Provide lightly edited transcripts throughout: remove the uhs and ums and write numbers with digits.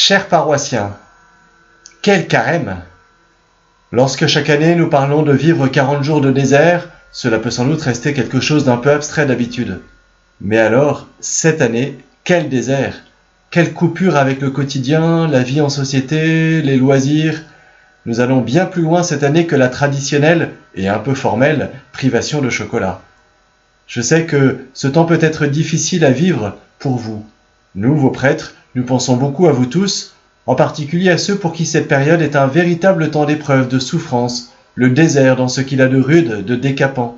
Chers paroissiens, quel carême! Lorsque chaque année nous parlons de vivre 40 jours de désert, cela peut sans doute rester quelque chose d'un peu abstrait d'habitude. Mais alors, cette année, quel désert! Quelle coupure avec le quotidien, la vie en société, les loisirs! Nous allons bien plus loin cette année que la traditionnelle, et un peu formelle, privation de chocolat. Je sais que ce temps peut être difficile à vivre pour vous. Nous, vos prêtres, nous pensons beaucoup à vous tous, en particulier à ceux pour qui cette période est un véritable temps d'épreuve, de souffrance, le désert dans ce qu'il a de rude, de décapant.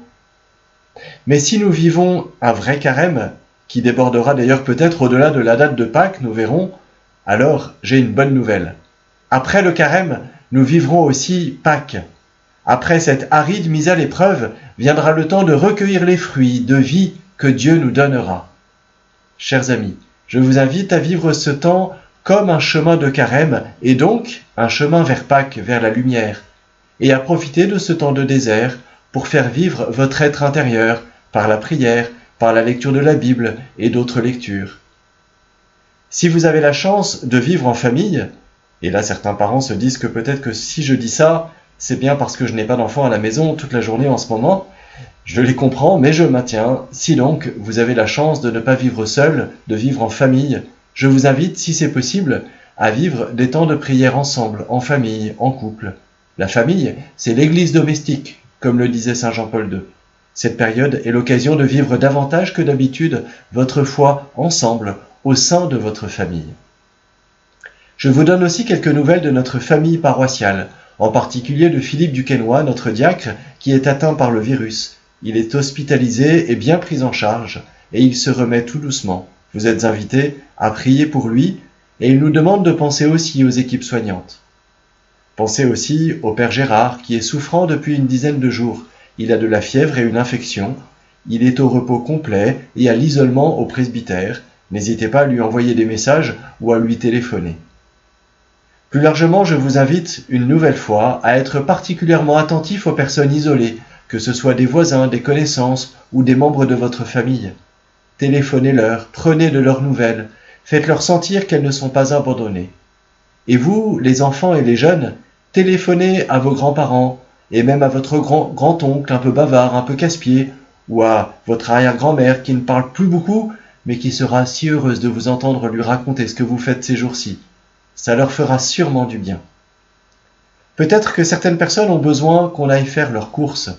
Mais si nous vivons un vrai carême, qui débordera d'ailleurs peut-être au-delà de la date de Pâques, nous verrons, alors j'ai une bonne nouvelle. Après le carême, nous vivrons aussi Pâques. Après cette aride mise à l'épreuve, viendra le temps de recueillir les fruits de vie que Dieu nous donnera. Chers amis, je vous invite à vivre ce temps comme un chemin de carême et donc un chemin vers Pâques, vers la lumière, et à profiter de ce temps de désert pour faire vivre votre être intérieur par la prière, par la lecture de la Bible et d'autres lectures. Si vous avez la chance de vivre en famille, et là certains parents se disent que peut-être que si je dis ça, c'est bien parce que je n'ai pas d'enfants à la maison toute la journée en ce moment. Je les comprends, mais je maintiens. Si donc vous avez la chance de ne pas vivre seul, de vivre en famille, je vous invite, si c'est possible, à vivre des temps de prière ensemble, en famille, en couple. La famille, c'est l'église domestique, comme le disait saint Jean-Paul II. Cette période est l'occasion de vivre davantage que d'habitude votre foi ensemble, au sein de votre famille. Je vous donne aussi quelques nouvelles de notre famille paroissiale, en particulier de Philippe Duquesnoy, notre diacre, qui est atteint par le virus. Il est hospitalisé et bien pris en charge, et il se remet tout doucement. Vous êtes invités à prier pour lui, et il nous demande de penser aussi aux équipes soignantes. Pensez aussi au Père Gérard, qui est souffrant depuis une dizaine de jours. Il a de la fièvre et une infection. Il est au repos complet et à l'isolement au presbytère. N'hésitez pas à lui envoyer des messages ou à lui téléphoner. Plus largement, je vous invite une nouvelle fois à être particulièrement attentif aux personnes isolées, que ce soit des voisins, des connaissances ou des membres de votre famille. Téléphonez-leur, prenez de leurs nouvelles, faites-leur sentir qu'elles ne sont pas abandonnées. Et vous, les enfants et les jeunes, téléphonez à vos grands-parents et même à votre grand-oncle un peu bavard, un peu casse-pied, ou à votre arrière-grand-mère qui ne parle plus beaucoup, mais qui sera si heureuse de vous entendre lui raconter ce que vous faites ces jours-ci. Ça leur fera sûrement du bien. Peut-être que certaines personnes ont besoin qu'on aille faire leurs courses.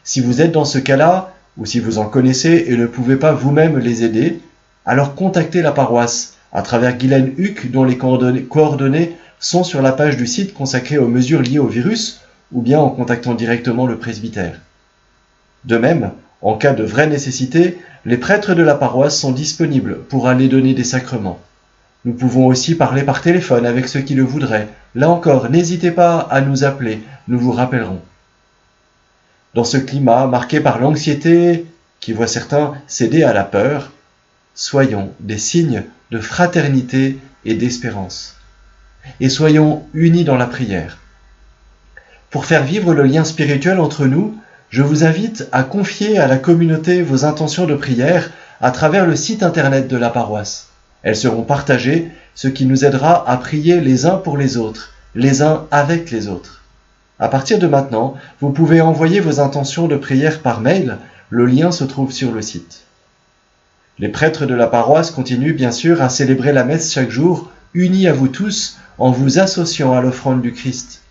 Si vous êtes dans ce cas-là, ou si vous en connaissez et ne pouvez pas vous-même les aider, alors contactez la paroisse à travers Guylaine Huc, dont les coordonnées sont sur la page du site consacrée aux mesures liées au virus, ou bien en contactant directement le presbytère. De même, en cas de vraie nécessité, les prêtres de la paroisse sont disponibles pour aller donner des sacrements. Nous pouvons aussi parler par téléphone avec ceux qui le voudraient. Là encore, n'hésitez pas à nous appeler, nous vous rappellerons. Dans ce climat marqué par l'anxiété, qui voit certains céder à la peur, soyons des signes de fraternité et d'espérance. Et soyons unis dans la prière. Pour faire vivre le lien spirituel entre nous, je vous invite à confier à la communauté vos intentions de prière à travers le site internet de la paroisse. Elles seront partagées, ce qui nous aidera à prier les uns pour les autres, les uns avec les autres. À partir de maintenant, vous pouvez envoyer vos intentions de prière par mail, le lien se trouve sur le site. Les prêtres de la paroisse continuent bien sûr à célébrer la messe chaque jour, unis à vous tous, en vous associant à l'offrande du Christ.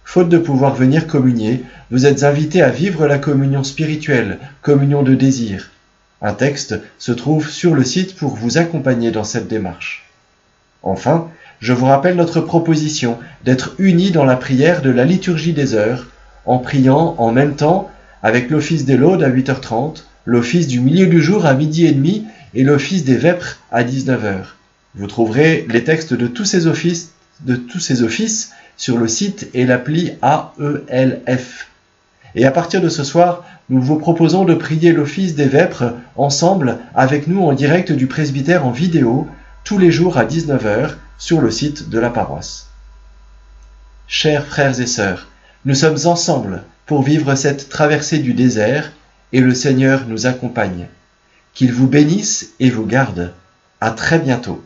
Faute de pouvoir venir communier, vous êtes invités à vivre la communion spirituelle, communion de désir. Un texte se trouve sur le site pour vous accompagner dans cette démarche. Enfin, je vous rappelle notre proposition d'être unis dans la prière de la liturgie des heures, en priant en même temps avec l'office des laudes à 8h30, l'office du milieu du jour à 12h30 et l'office des vêpres à 19h. Vous trouverez les textes de tous ces offices sur le site et l'appli AELF. Et à partir de ce soir, nous vous proposons de prier l'office des vêpres ensemble avec nous en direct du presbytère en vidéo tous les jours à 19h sur le site de la paroisse. Chers frères et sœurs, nous sommes ensemble pour vivre cette traversée du désert et le Seigneur nous accompagne. Qu'il vous bénisse et vous garde. À très bientôt.